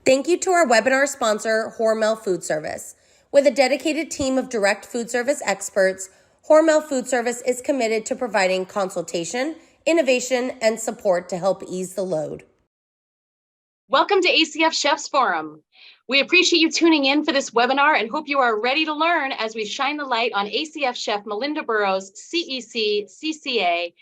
Thank you to our webinar sponsor, Hormel Food Service. With a dedicated team of direct food service experts, Hormel Food Service is committed to providing consultation, innovation, and support to help ease the load. Welcome to ACF Chefs Forum. We appreciate you tuning in for this webinar and hope you are ready to learn as we shine the light on ACF Chef Melinda Burrows' CEC, CCA,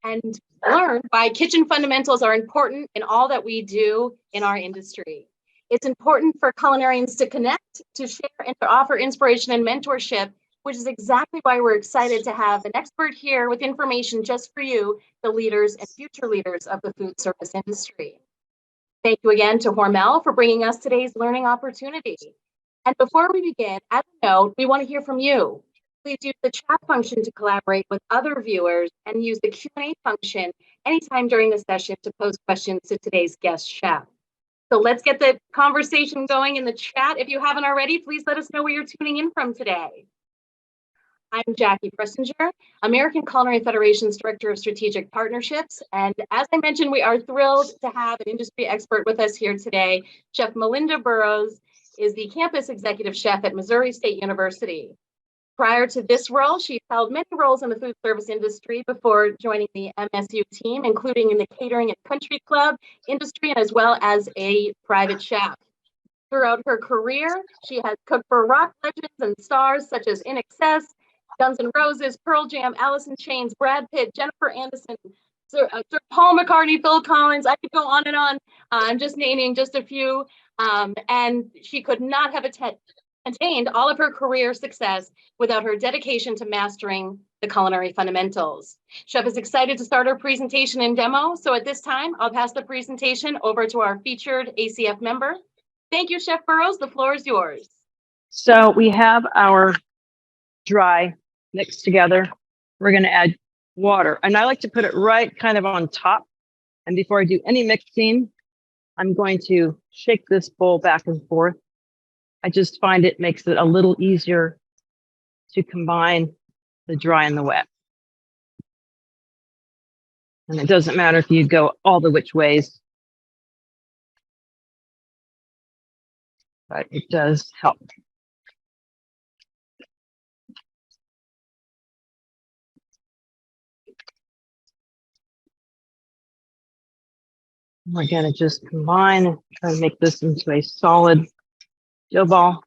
and learn why kitchen fundamentals are important in all that we do in our industry. It's important for culinarians to connect, to share, and to offer inspiration and mentorship, which is exactly why we're excited to have an expert here with information just for you, the leaders and future leaders of the food service industry. Thank you again to Hormel for bringing us today's learning opportunity. And before we begin, as a note, we want to hear from you. Please use the chat function to collaborate with other viewers and use the Q&A function anytime during the session to pose questions to today's guest chef. So let's get the conversation going in the chat. If you haven't already, please let us know where you're tuning in from today. I'm Jackie Pressinger, American Culinary Federation's Director of Strategic Partnerships. And as I mentioned, we are thrilled to have an industry expert with us here today. Chef Melinda Burrows is the campus executive chef at Missouri State University. Prior to this role, she held many roles in the food service industry before joining the MSU team, including in the catering and country club industry, and as well as a private chef. Throughout her career, she has cooked for rock legends and stars such as In Excess, Guns N' Roses, Pearl Jam, Alice in Chains, Brad Pitt, Jennifer Aniston, Sir Paul McCartney, Phil Collins. I could go on and on. I'm just naming just a few. And she could not have attained all of her career success without her dedication to mastering the culinary fundamentals. Chef is excited to start our presentation and demo. So at this time, I'll pass the presentation over to our featured ACF member. Thank you, Chef Burrows. The floor is yours. So we have our dry mixed together. We're going to add water, and I like to put it right kind of on top. And before I do any mixing, I'm going to shake this bowl back and forth. I just find it makes it a little easier to combine the dry and the wet. And it doesn't matter if you go all the which ways, but it does help. We're going to just combine, try to make this into a solid dough ball.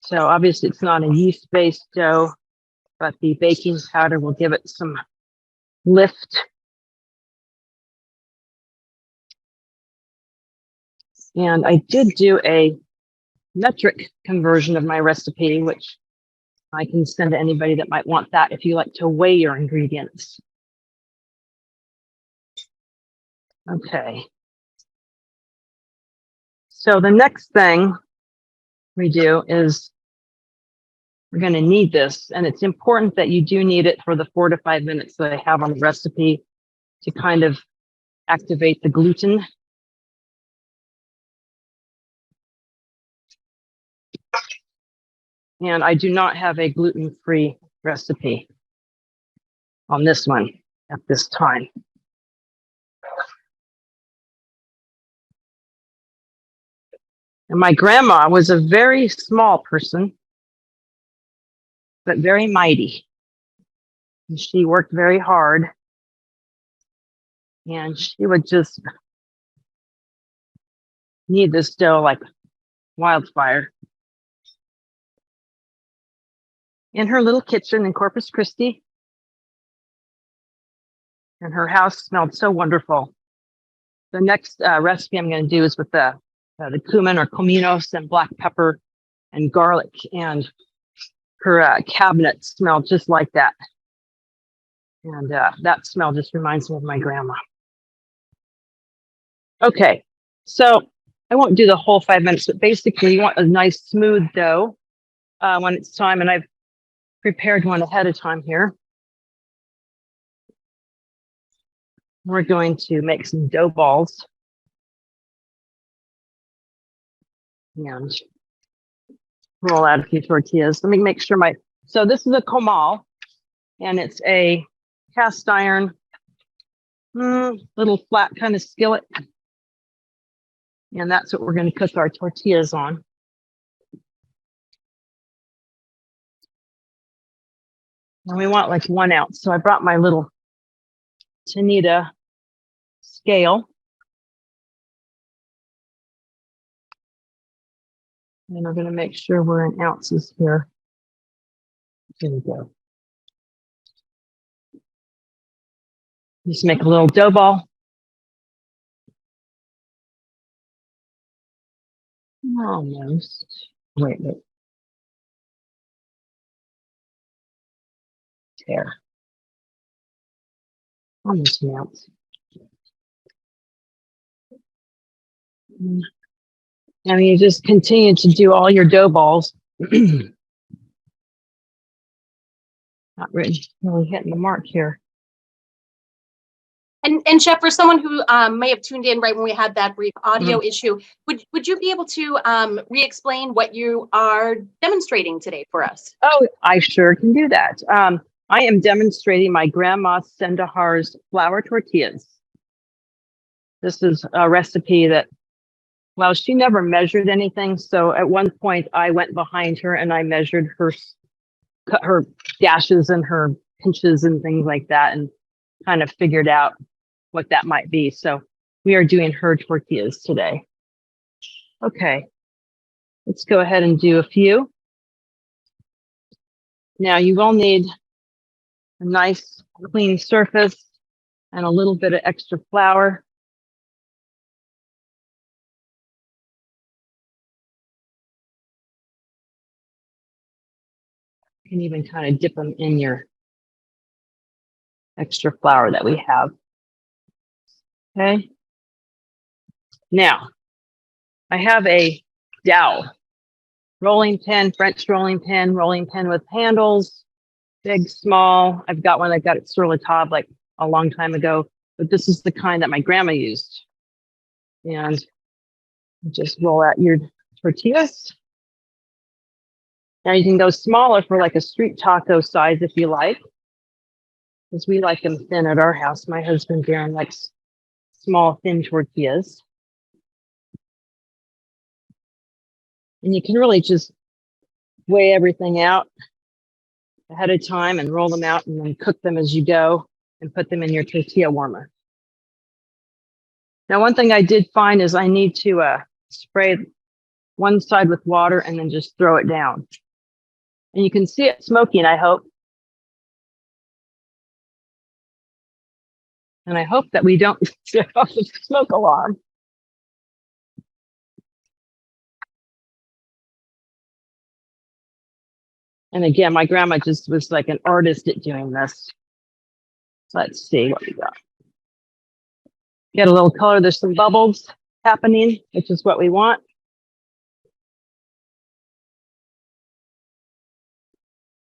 So obviously it's not a yeast-based dough, but the baking powder will give it some lift. And I did do a metric conversion of my recipe, which I can send to anybody that might want that if you like to weigh your ingredients. Okay. So the next thing we do is we're going to knead this, and it's important that you do knead it for the 4 to 5 minutes that I have on the recipe to kind of activate the gluten. And I do not have a gluten-free recipe on this one at this time. And my grandma was a very small person, but very mighty. And she worked very hard. And she would just knead this dough like wildfire. In her little kitchen in Corpus Christi. And her house smelled so wonderful. The next recipe I'm going to do is with the cumin or cominos and black pepper and garlic. And her cabinet smelled just like that. And that smell just reminds me of my grandma. Okay, so I won't do the whole 5 minutes, but basically you want a nice smooth dough when it's time. And I've prepared one ahead of time here. We're going to make some dough balls. And roll out a few tortillas. Let me make sure so this is a comal, and it's a cast iron, little flat kind of skillet. And that's what we're going to cook our tortillas on. And we want like 1 ounce. So I brought my little Tanita scale. And we're going to make sure we're in ounces here. Here we go. Just make a little dough ball. Almost. Wait. There. Almost an ounce. And you just continue to do all your dough balls. Not really hitting the mark here. And Chef, for someone who may have tuned in right when we had that brief audio issue, would you be able to re-explain what you are demonstrating today for us? Oh, I sure can do that. I am demonstrating my grandma Sendahar's flour tortillas. This is a recipe that, well, she never measured anything. So at one point I went behind her and I measured her dashes and her pinches and things like that, and kind of figured out what that might be. So we are doing her tortillas today. Okay, let's go ahead and do a few. Now you will need a nice clean surface and a little bit of extra flour. You can even kind of dip them in your extra flour that we have. Okay. Now, I have a dowel, rolling pin, French rolling pin with handles, big, small. I've got one that got it sur la table like a long time ago, but this is the kind that my grandma used. And just roll out your tortillas. Now you can go smaller for like a street taco size if you like, because we like them thin at our house. My husband Darren likes small, thin tortillas. And you can really just weigh everything out ahead of time and roll them out and then cook them as you go and put them in your tortilla warmer. Now, one thing I did find is I need to spray one side with water and then just throw it down. And you can see it smoking, I hope. And I hope that we don't set off the smoke alarm. And again, my grandma just was like an artist at doing this. So let's see what we got. Get a little color. There's some bubbles happening, which is what we want.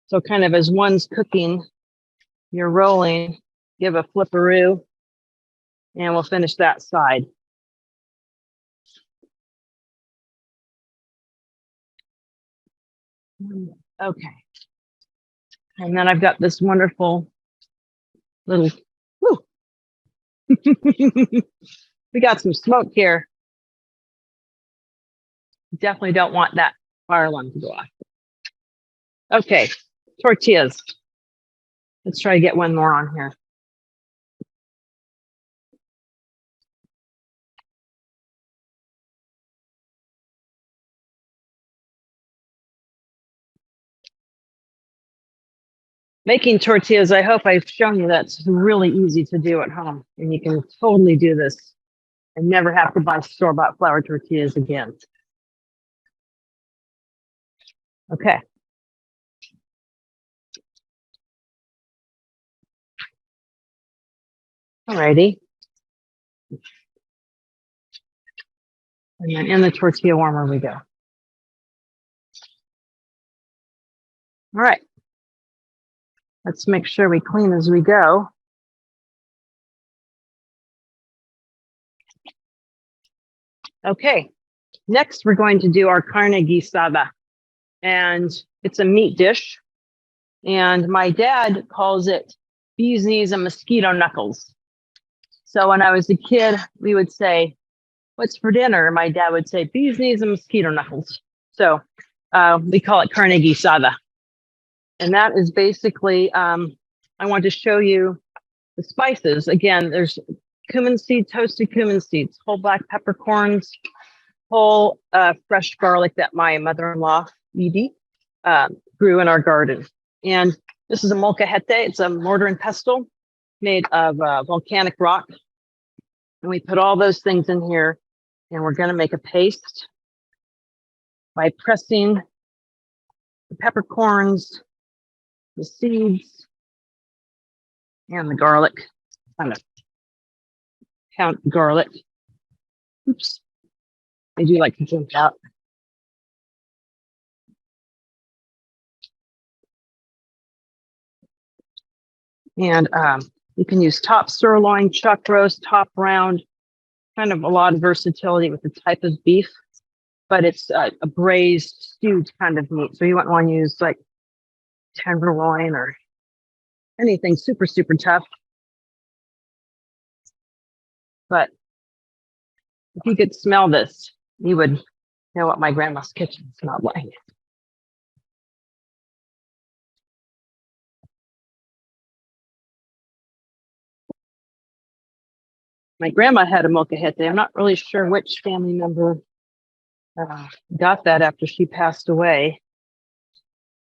So kind of as one's cooking, you're rolling, give a flipperoo, and we'll finish that side. Okay. And then I've got this wonderful little, whoo. We got some smoke here. Definitely don't want that fire alarm to go off. Okay, tortillas. Let's try to get one more on here. Making tortillas, I hope I've shown you that's really easy to do at home. And you can totally do this and never have to buy store-bought flour tortillas again. Okay. Alrighty. And then in the tortilla warmer we go. All right. Let's make sure we clean as we go. Okay, next we're going to do our carne guisada. And it's a meat dish. And my dad calls it bee's knees and mosquito knuckles. So when I was a kid, we would say, "What's for dinner?" My dad would say, "Bee's knees and mosquito knuckles." So we call it carne guisada. And that is basically, I want to show you the spices. Again, there's cumin seed, toasted cumin seeds, whole black peppercorns, whole fresh garlic that my mother-in-law, Edie, grew in our garden. And this is a molcajete. It's a mortar and pestle made of volcanic rock. And we put all those things in here, and we're going to make a paste by pressing the peppercorns, the seeds, and the garlic. Kind of count the garlic. Oops. I do like to jump out. And you can use top sirloin, chuck roast, top round, kind of a lot of versatility with the type of beef, but it's a braised, stewed kind of meat. So you wouldn't want to use like tenderloin or anything super, super tough. But if you could smell this, you would know what my grandma's kitchen smelled like. My grandma had a molcajete. I'm not really sure which family member got that after she passed away,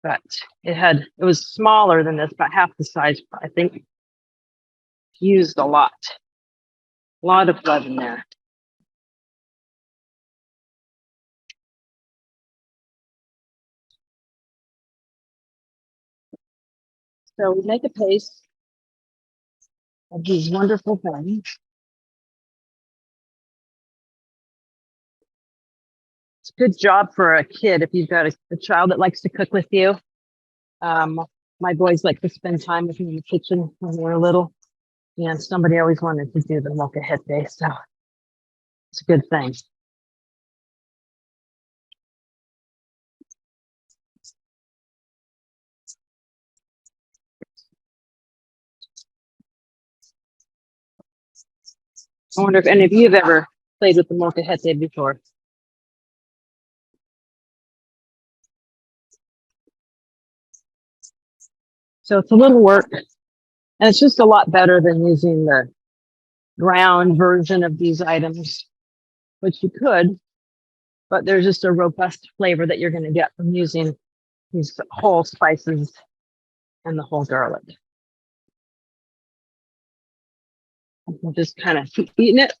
but it was smaller than this, about half the size. I think used a lot of blood in there. So we make a paste of these wonderful things. It's a good job for a kid if you've got a child that likes to cook with you. My boys like to spend time with me in the kitchen when they were little, and somebody always wanted to do the molcajete, so it's a good thing. I wonder if any of you have ever played with the molcajete before. So it's a little work, and it's just a lot better than using the ground version of these items, which you could, but there's just a robust flavor that you're going to get from using these whole spices and the whole garlic. I'm just kind of keep eating it.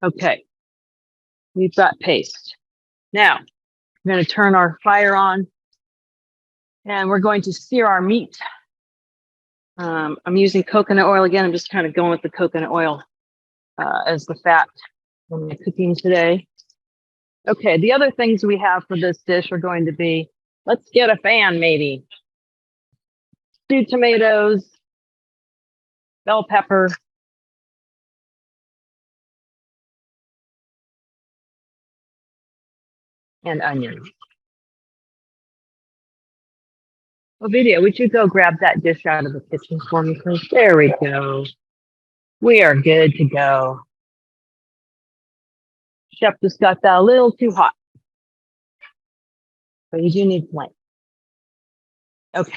Okay, we've got paste. Now, we're going to turn our fire on, and we're going to sear our meat. I'm using coconut oil again. I'm just kind of going with the coconut oil as the fat in my cooking today. Okay, the other things we have for this dish are going to be, let's get a fan maybe. Stewed tomatoes, bell pepper, and onions. Well, Video, would you go grab that dish out of the kitchen for me, please? There we go. We are good to go. Chef just got that a little too hot, but you do need flame. Okay.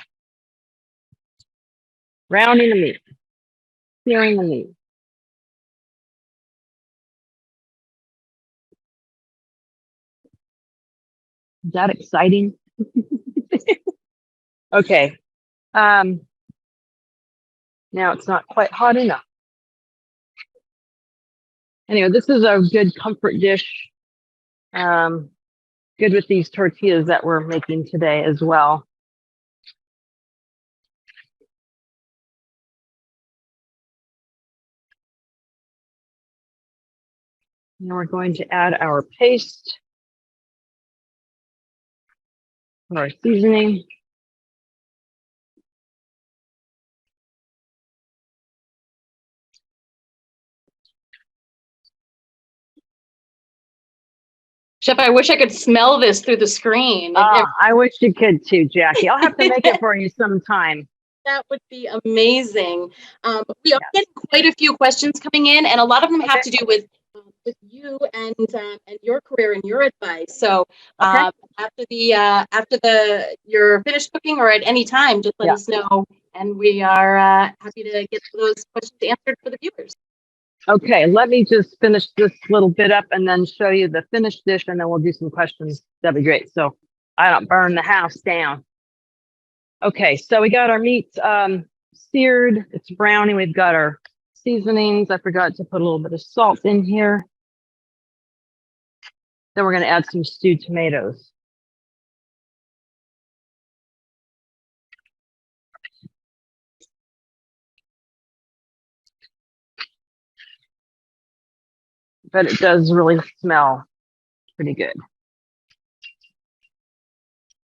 Rounding the meat, searing the meat. Is that exciting? Okay. Now it's not quite hot enough. Anyway, this is a good comfort dish. Good with these tortillas that we're making today as well. Now we're going to add our paste, our seasoning. Chef, I wish I could smell this through the screen. I wish you could too, Jackie. I'll have to make it for you sometime. That would be amazing. We are Yeah. getting quite a few questions coming in, and a lot of them have Okay. to do with you and your career and your advice. So Okay. after you're finished cooking or at any time, just let Yeah. us know, and we are happy to get those questions answered for the viewers. Okay, let me just finish this little bit up and then show you the finished dish, and then we'll do some questions. That'd be great. So I don't burn the house down. Okay, so we got our meat seared. It's browning. We've got our seasonings. I forgot to put a little bit of salt in here. Then we're going to add some stewed tomatoes. But it does really smell pretty good.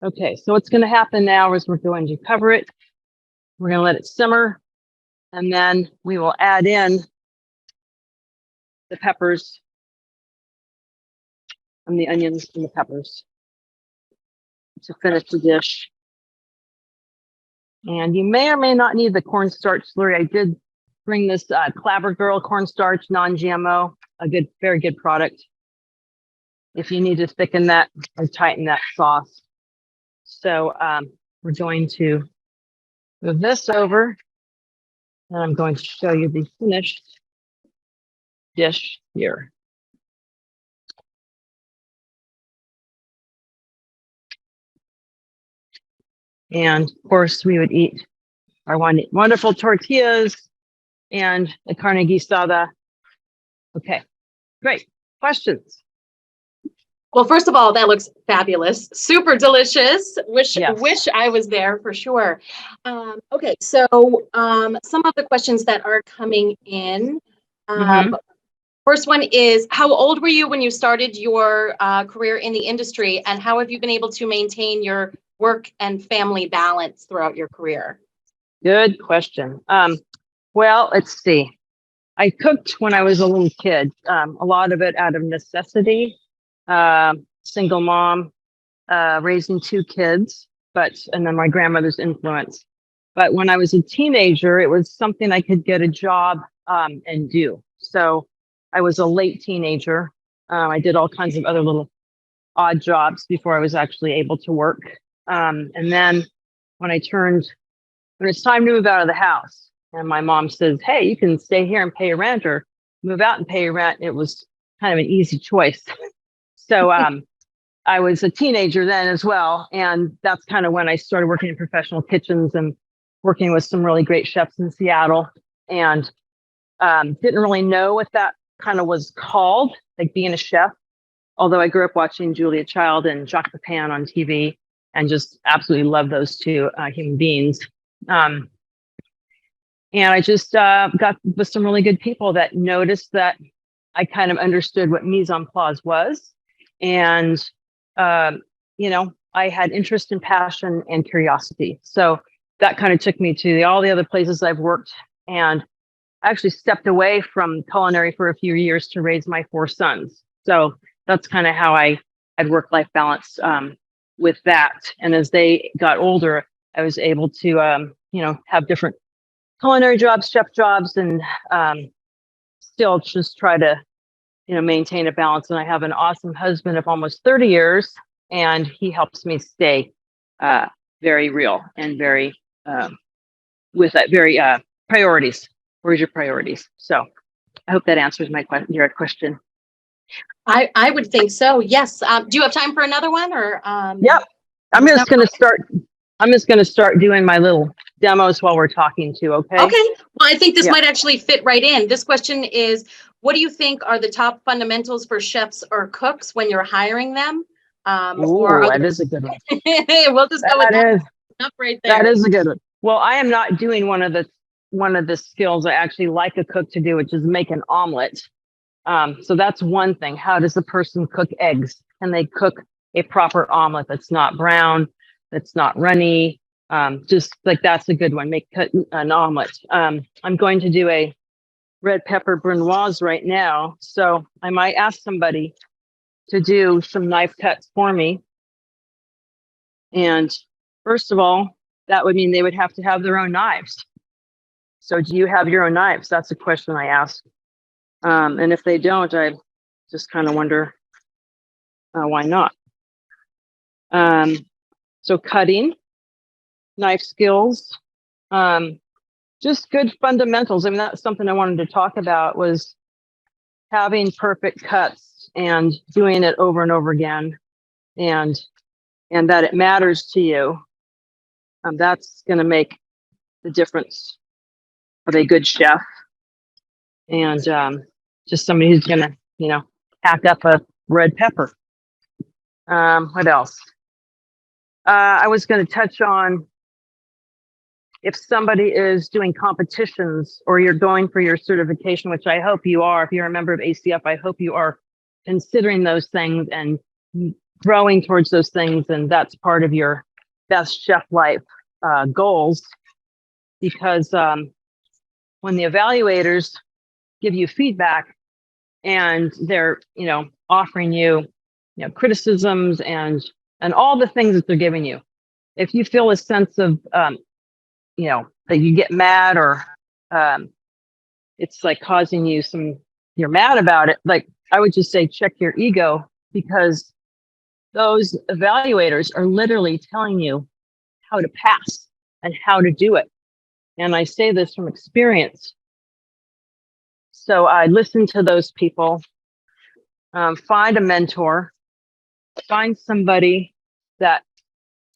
Okay, so what's going to happen now is we're going to cover it. We're going to let it simmer, and then we will add in the peppers and the onions and the peppers to finish the dish. And you may or may not need the cornstarch slurry. I did bring this Clabber Girl cornstarch, non-GMO, a good, very good product if you need to thicken that or tighten that sauce. So we're going to move this over, and I'm going to show you the finished dish here. And of course, we would eat our wonderful tortillas and the carne guisada. Okay, great. Questions? Well, first of all, that looks fabulous, super delicious. Wish I was there for sure. Okay, so some of the questions that are coming in. First one is, how old were you when you started your career in the industry, and how have you been able to maintain your work and family balance throughout your career? Good question. Well, let's see. I cooked when I was a little kid, a lot of it out of necessity. Single mom, raising two kids, and then my grandmother's influence. But when I was a teenager, it was something I could get a job and do. So I was a late teenager. I did all kinds of other little odd jobs before I was actually able to work. And then when it's time to move out of the house, and my mom says, hey, you can stay here and pay your rent or move out and pay your rent. It was kind of an easy choice. So I was a teenager then as well. And that's kind of when I started working in professional kitchens and working with some really great chefs in Seattle. And didn't really know what that kind of was called, like being a chef. Although I grew up watching Julia Child and Jacques Pepin on TV and just absolutely love those two human beings. And I just got with some really good people that noticed that I kind of understood what mise en place was. And, I had interest and passion and curiosity. So that kind of took me to all the other places I've worked. And I actually stepped away from culinary for a few years to raise my 4 sons. So that's kind of how I had work-life balance with that. And as they got older, I was able to, have different culinary jobs, chef jobs, and still just try to, maintain a balance. And I have an awesome husband of almost 30 years, and he helps me stay very real and very with that very priorities. Where's your priorities? So I hope that answers your question. I would think so. Yes. Do you have time for another one, or? Yep. I'm just going to start doing my little demos while we're talking too. Okay. Okay. Well, I think this might actually fit right in. This question is, what do you think are the top fundamentals for chefs or cooks when you're hiring them? That is a good one. We'll just go with that. Up right there. That is a good one. Well, I am not doing one of the skills I actually like a cook to do, which is make an omelet. So that's one thing. How does a person cook eggs? Can they cook a proper omelet that's not brown, that's not runny? Just like that's a good one. Make an omelet. I'm going to do a red pepper brunoise right now. So I might ask somebody to do some knife cuts for me. And first of all, that would mean they would have to have their own knives. So do you have your own knives? That's a question I ask. And if they don't, I just kind of wonder why not. So cutting, knife skills, just good fundamentals. I mean, that's something I wanted to talk about, was having perfect cuts and doing it over and over again, and that it matters to you. That's going to make the difference of a good chef, and just somebody who's going to, hack up a red pepper. What else? I was going to touch on, if somebody is doing competitions or you're going for your certification, which I hope you are. If you're a member of ACF, I hope you are considering those things and growing towards those things. And that's part of your best chef life goals. Because when the evaluators give you feedback and they're, offering you, criticisms and all the things that they're giving you, if you feel a sense of, that you get mad, or it's like causing you you're mad about it, like, I would just say check your ego, because those evaluators are literally telling you how to pass and how to do it. And I say this from experience. So I listen to those people, find a mentor, find somebody that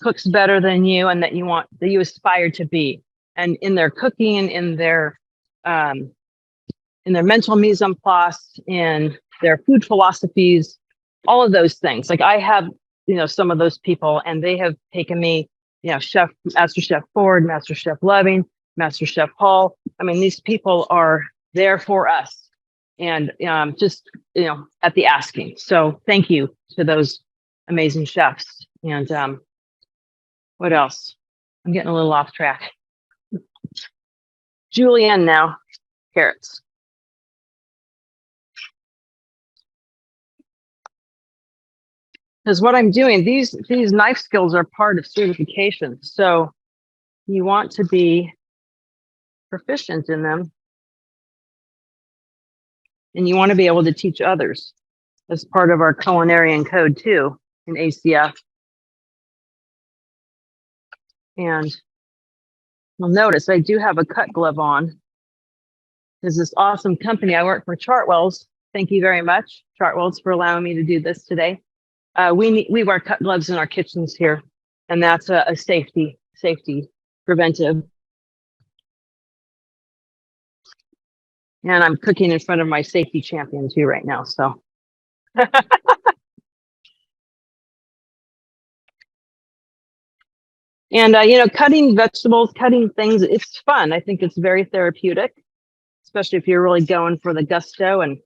cooks better than you and that you aspire to be. And in their cooking, in their mental mise en place, in their food philosophies, all of those things. Like, I have, some of those people, and they have taken me, Master Chef Ford, Master Chef Loving, Master Chef Hall. I mean, these people are there for us, and just, at the asking. So thank you to those amazing chefs. And what else? I'm getting a little off track. Julienne now, carrots. Because what I'm doing, these knife skills are part of certification. So you want to be proficient in them, and you want to be able to teach others as part of our culinary code too in ACF. And you'll notice I do have a cut glove on. There's this awesome company I work for, Chartwells. Thank you very much, Chartwells, for allowing me to do this today. We wear cut gloves in our kitchens here, and that's a safety preventive. And I'm cooking in front of my safety champion too right now. So. And, cutting vegetables, cutting things, it's fun. I think it's very therapeutic, especially if you're really going for the gusto and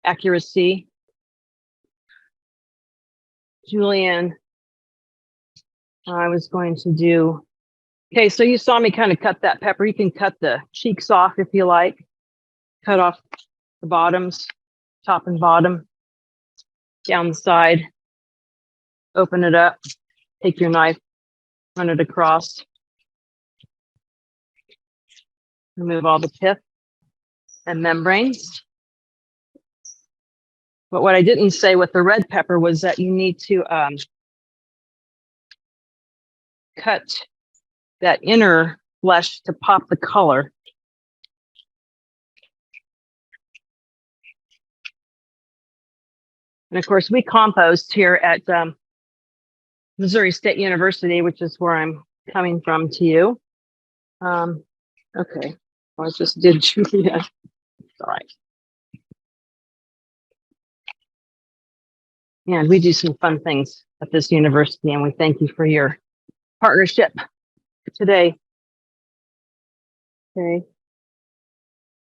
accuracy. Julianne, I was going to do, okay, so you saw me kind of cut that pepper. You can cut the cheeks off if you like. Cut off the bottoms, top and bottom, down the side. Open it up, take your knife, run it across. Remove all the pith and membranes. But what I didn't say with the red pepper was that you need to cut that inner flesh to pop the color. And of course, we compost here at Missouri State University, which is where I'm coming from to you. Okay, I just did Julia. All right. And we do some fun things at this university, and we thank you for your partnership today. Okay.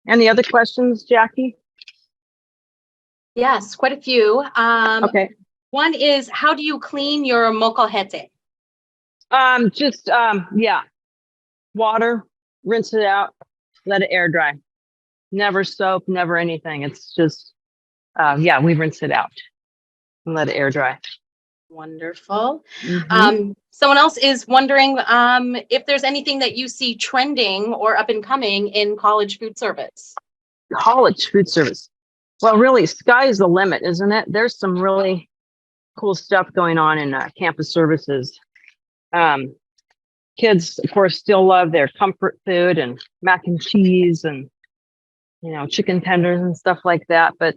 Any other questions, Jackie? Yes, quite a few. Okay. One is, how do you clean your molcajete? Yeah. Water, rinse it out, let it air dry. Never soap, never anything. It's just, we rinse it out and let it air dry. Wonderful. Mhm. Someone else is wondering if there's anything that you see trending or up and coming in college food service. College food service. Well, really, sky is the limit, isn't it? There's some really cool stuff going on in campus services. Kids, of course, still love their comfort food and mac and cheese and, chicken tenders and stuff like that. But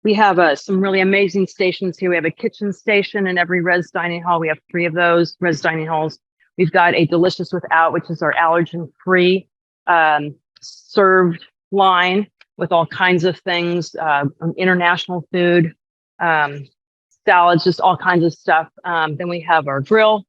we have some really amazing stations here. We have a kitchen station in every res dining hall. We have 3 of those res dining halls. We've got a Delicious Without, which is our allergen-free served line with all kinds of things, international food, salads, just all kinds of stuff. Then we have our grill,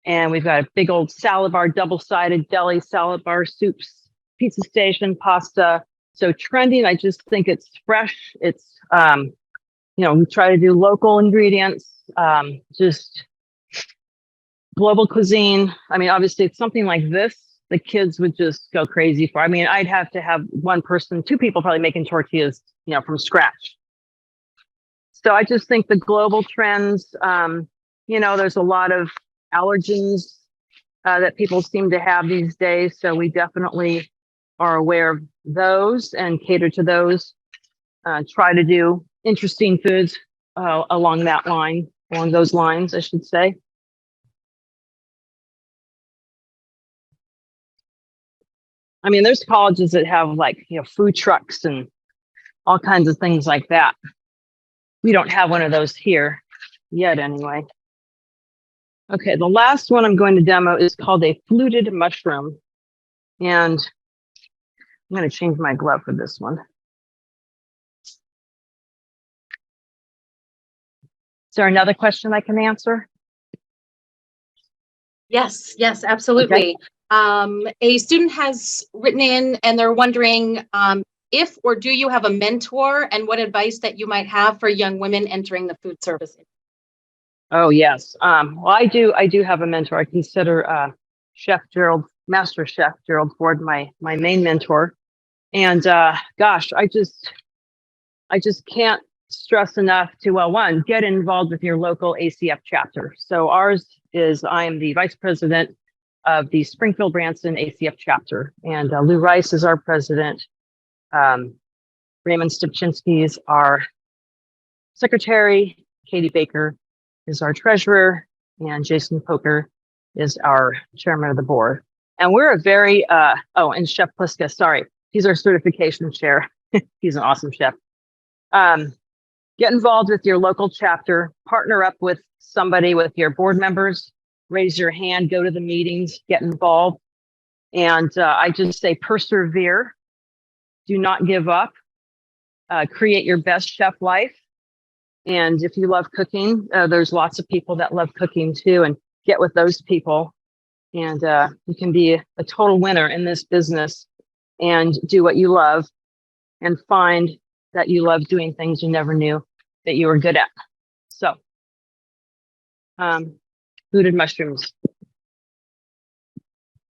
and we've got a big old salad bar, double-sided deli salad bar, soups, pizza station, pasta. So trending, I just think it's fresh. It's, we try to do local ingredients, just global cuisine. I mean, obviously, it's something like this, the kids would just go crazy for. I mean, I'd have to have 1 person, 2 people probably making tortillas, from scratch. So I just think the global trends, there's a lot of allergens that people seem to have these days. So we definitely are aware of those and cater to those. Try to do interesting foods along those lines, I should say. I mean, there's colleges that have food trucks and all kinds of things like that. We don't have one of those here yet anyway. Okay, the last one I'm going to demo is called a fluted mushroom. And I'm going to change my glove for this one. Is there another question I can answer? Yes, absolutely. Okay. A student has written in and they're wondering if or do you have a mentor and what advice that you might have for young women entering the food service? Oh, yes. Well, I do have a mentor. I consider Master Chef Gerald Ford my main mentor. And gosh, I just can't stress enough to, one, get involved with your local ACF chapter. So ours is, I am the vice president of the Springfield Branson ACF chapter, and Lou Rice is our president. Raymond Stupczynski is our secretary. Katie Baker is our treasurer, and Jason Poker is our chairman of the board. And we're a very, and Chef Pliska, sorry, he's our certification chair. He's an awesome chef. Get involved with your local chapter, partner up with somebody, with your board members, raise your hand, go to the meetings, get involved. And I just say persevere, do not give up, create your best chef life. And if you love cooking, there's lots of people that love cooking too, and get with those people. And you can be a total winner in this business and do what you love and find that you love doing things you never knew that you were good at. So, fluted mushrooms.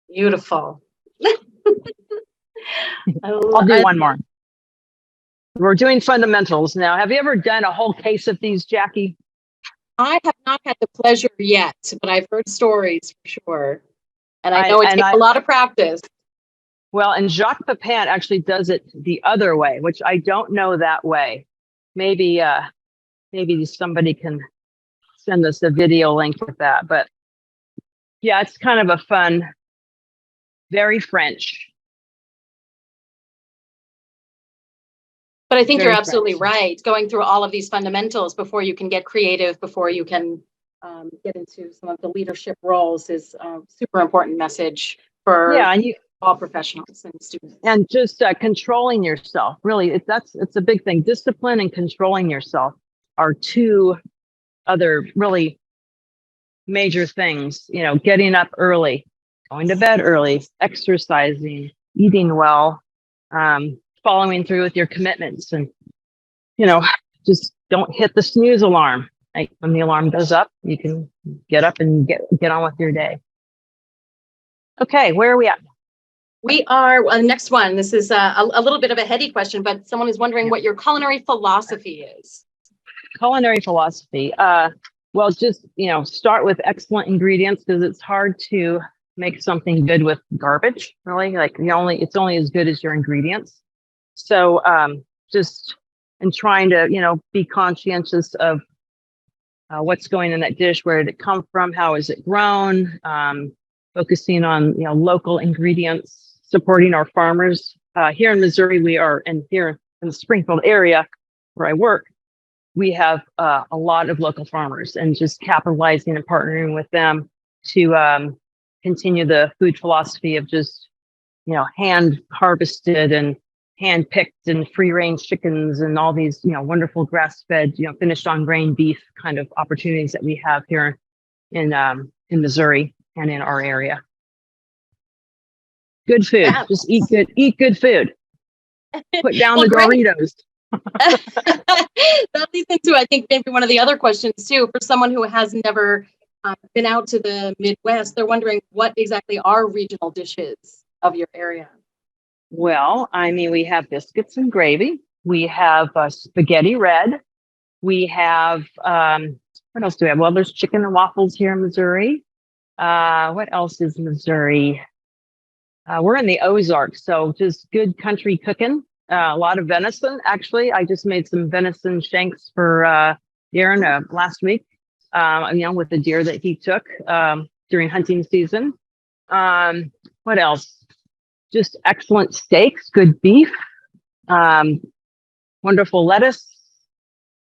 Beautiful. I'll do one more. We're doing fundamentals now. Have you ever done a whole case of these, Jackie? I have not had the pleasure yet, but I've heard stories for sure. And I know it takes a lot of practice. Well, and Jacques Pepin actually does it the other way, which I don't know that way. Maybe somebody can send us a video link with that. But yeah, it's kind of a fun, very French. But I think you're absolutely right. Going through all of these fundamentals before you can get creative, before you can get into some of the leadership roles is a super important message for all professionals and students. And just controlling yourself, really, it's a big thing. Discipline and controlling yourself are 2 other really major things. Getting up early, going to bed early, exercising, eating well, following through with your commitments, and just don't hit the snooze alarm. Like when the alarm goes up, you can get up and get on with your day. Okay, where are we at? We are the next one. This is a little bit of a heady question, but someone is wondering what your culinary philosophy is. Culinary philosophy. Well, Well, just, start with excellent ingredients, because it's hard to make something good with garbage, really. Like it's only as good as your ingredients. So just in trying to, be conscientious of what's going in that dish, where did it come from, how is it grown, focusing on, local ingredients, supporting our farmers. Here in Missouri, here in the Springfield area where I work, we have a lot of local farmers, and just capitalizing and partnering with them to continue the food philosophy of just, hand harvested and hand picked and free range chickens and all these, wonderful grass fed, finished on grain beef kind of opportunities that we have here in Missouri and in our area. Good food. Yeah. Just eat good food. Put down the Great. Doritos. That leads into, I think, maybe one of the other questions too. For someone who has never been out to the Midwest, they're wondering what exactly are regional dishes of your area. Well, we have biscuits and gravy. We have spaghetti red. We have, what else do we have? Well, there's chicken and waffles here in Missouri. What else is Missouri? We're in the Ozarks, so just good country cooking. A lot of venison. Actually, I just made some venison shanks for Darren last week, with the deer that he took during hunting season. What else? Just excellent steaks, good beef, wonderful lettuce,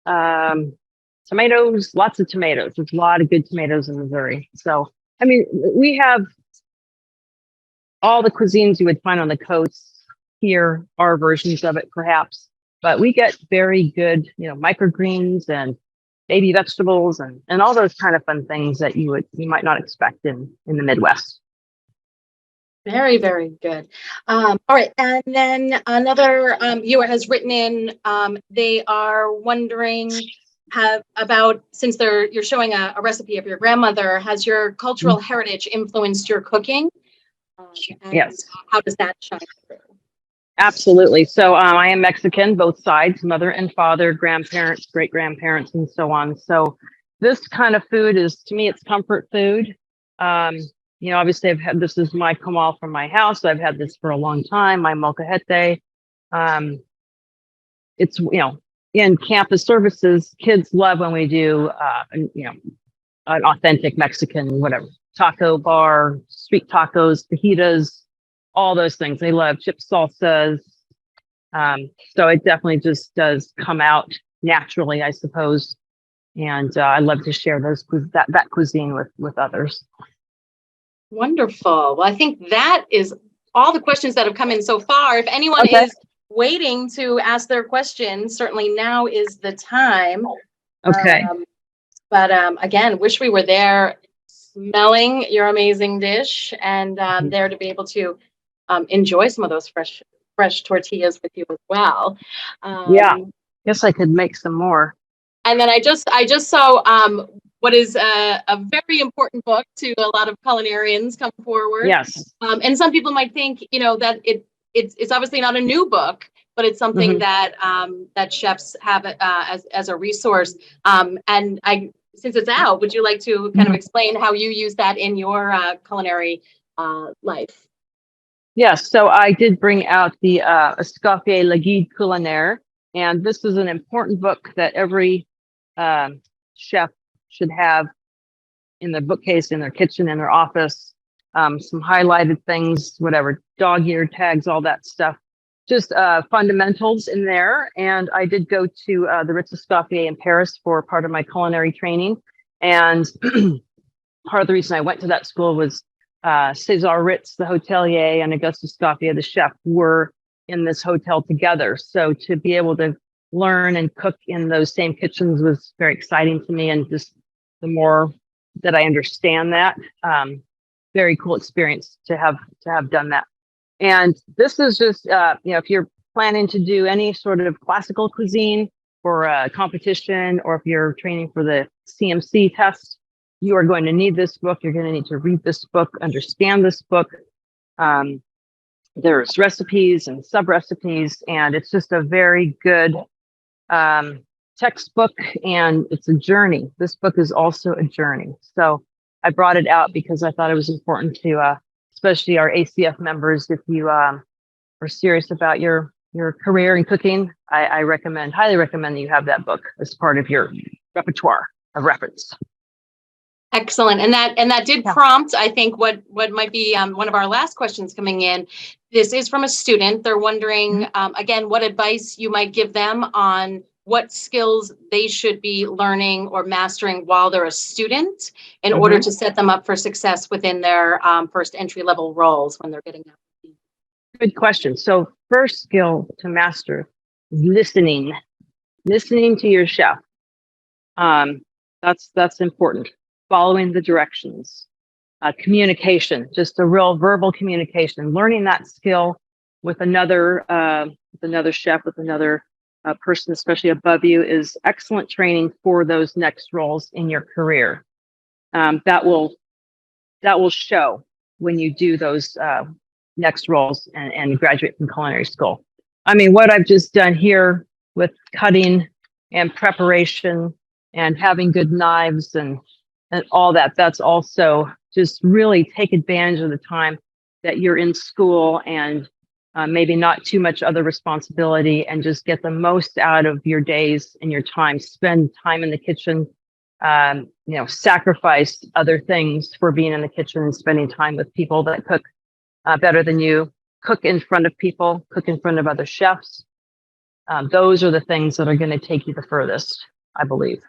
tomatoes, lots of tomatoes. There's a lot of good tomatoes in Missouri. So, we have all the cuisines you would find on the coast. Here are versions of it, perhaps, but we get very good, microgreens and baby vegetables and all those kind of fun things that you might not expect in the Midwest. Very, very good. All right. And then another viewer has written in, they are wondering about, since you're showing a recipe of your grandmother, has your cultural heritage influenced your cooking? Yes. How does that shine through? Absolutely. So I am Mexican, both sides, mother and father, grandparents, great grandparents, and so on. So this kind of food to me, it's comfort food. Obviously this is my comal from my house. I've had this for a long time, my molcajete. It's, in campus services, kids love when we do, an authentic Mexican, whatever, taco bar, street tacos, fajitas, all those things. They love chips, salsas. So it definitely just does come out naturally, I suppose. And I love to share that cuisine with others. Wonderful. Well, I think that is all the questions that have come in so far. If anyone is waiting to ask their questions, certainly now is the time. Okay. But again, wish we were there smelling your amazing dish and there to be able to enjoy some of those fresh tortillas with you as well. Yeah. Guess I could make some more. And then I just saw what is a very important book to a lot of culinarians come forward. Yes. And some people might think, that it's obviously not a new book, but it's something that that chefs have as a resource. And since it's out, would you like to kind of explain how you use that in your culinary life? Yes. So I did bring out the Escoffier Le Guide Culinaire, and this is an important book that every chef should have in their bookcase, in their kitchen, in their office. Some highlighted things, whatever, dog ear tags, all that stuff. Just fundamentals in there. And I did go to the Ritz Escoffier in Paris for part of my culinary training. And part of the reason I went to that school was César Ritz, the hotelier, and Auguste Escoffier, the chef, were in this hotel together. So to be able to learn and cook in those same kitchens was very exciting to me. And just the more that I understand that, very cool experience to have done that. And this is just, if you're planning to do any sort of classical cuisine for a competition, or if you're training for the CMC test, you are going to need this book. You're going to need to read this book, understand this book. There's recipes and sub recipes, and it's just a very good textbook and it's a journey. This book is also a journey. So I brought it out because I thought it was important to, especially our ACF members, if you are serious about your career in cooking, I highly recommend that you have that book as part of your repertoire of reference. Excellent. And that did prompt, I think, what might be one of our last questions coming in. This is from a student. They're wondering, again, what advice you might give them on what skills they should be learning or mastering while they're a student in order to set them up for success within their first entry-level roles when they're getting out. Good question. So first skill to master is listening to your chef. That's important. Following the directions, communication, just a real verbal communication, learning that skill with another chef, with another person, especially above you, is excellent training for those next roles in your career. That will show when you do those next roles and graduate from culinary school. I mean, what I've just done here with cutting and preparation and having good knives and all that, that's also just really take advantage of the time that you're in school and maybe not too much other responsibility, and just get the most out of your days and your time. Spend time in the kitchen, sacrifice other things for being in the kitchen and spending time with people that cook better than you, cook in front of people, cook in front of other chefs. Those are the things that are going to take you the furthest, I believe.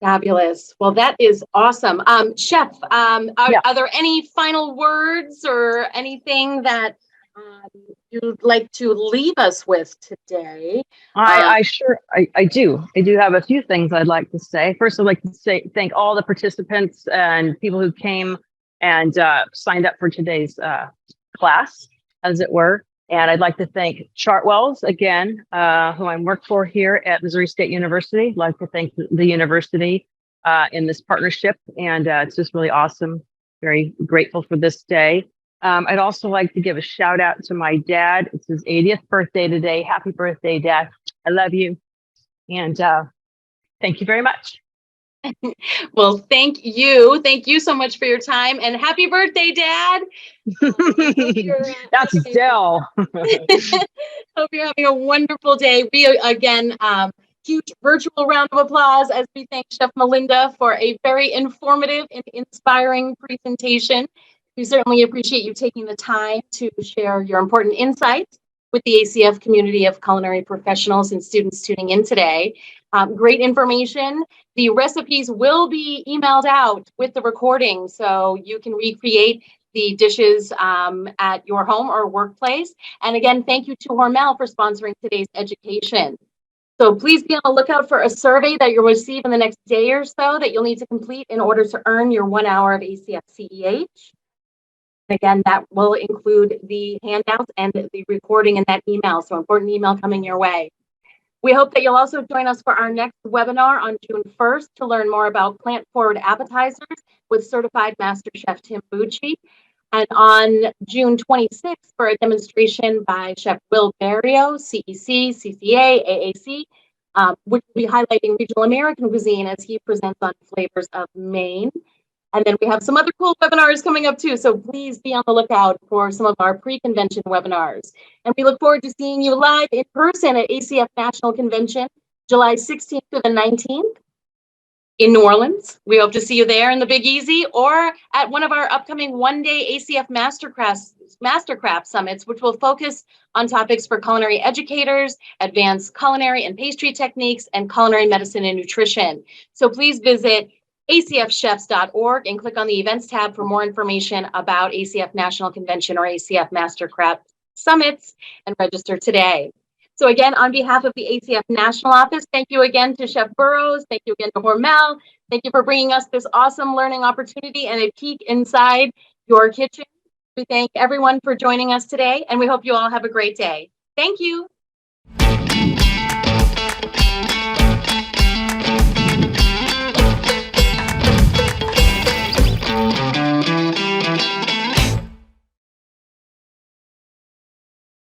Fabulous. Well, that is awesome. Chef, are there any final words or anything that you'd like to leave us with today? I do. I do have a few things I'd like to say. First, I'd like to thank all the participants and people who came and signed up for today's class, as it were. And I'd like to thank Chartwells again, who I work for here at Missouri State University. I'd like to thank the university in this partnership. And it's just really awesome. Very grateful for this day. I'd also like to give a shout out to my dad. It's his 80th birthday today. Happy birthday, Dad. I love you. And thank you very much. Well, thank you. Thank you so much for your time, and happy birthday, Dad. That's Dell. Hope you're having a wonderful day. We again, huge virtual round of applause as we thank Chef Melinda for a very informative and inspiring presentation. We certainly appreciate you taking the time to share your important insights with the ACF community of culinary professionals and students tuning in today. Great information. The recipes will be emailed out with the recording, so you can recreate the dishes at your home or workplace. And again, thank you to Hormel for sponsoring today's education. So please be on the lookout for a survey that you'll receive in the next day or so that you'll need to complete in order to earn your 1 hour of ACF CEH. Again, that will include the handouts and the recording in that email. So important email coming your way. We hope that you'll also join us for our next webinar on June 1st to learn more about plant-forward appetizers with certified master chef Tim Bucci. And on June 26th for a demonstration by Chef Will Barrio, CEC, CCA, AAC, which will be highlighting regional American cuisine as he presents on flavors of Maine. And then we have some other cool webinars coming up too, so please be on the lookout for some of our pre-convention webinars. And we look forward to seeing you live in person at ACF National Convention, July 16th to the 19th in New Orleans. We hope to see you there in the Big Easy or at one of our upcoming one-day ACF Mastercraft Summits, which will focus on topics for culinary educators, advanced culinary and pastry techniques, and culinary medicine and nutrition. So please visit acfchefs.org and click on the events tab for more information about ACF National Convention or ACF Mastercraft Summits and register today. So again, on behalf of the ACF National Office, thank you again to Chef Burrows. Thank you again to Hormel. Thank you for bringing us this awesome learning opportunity and a peek inside your kitchen. We thank everyone for joining us today, and we hope you all have a great day. Thank you.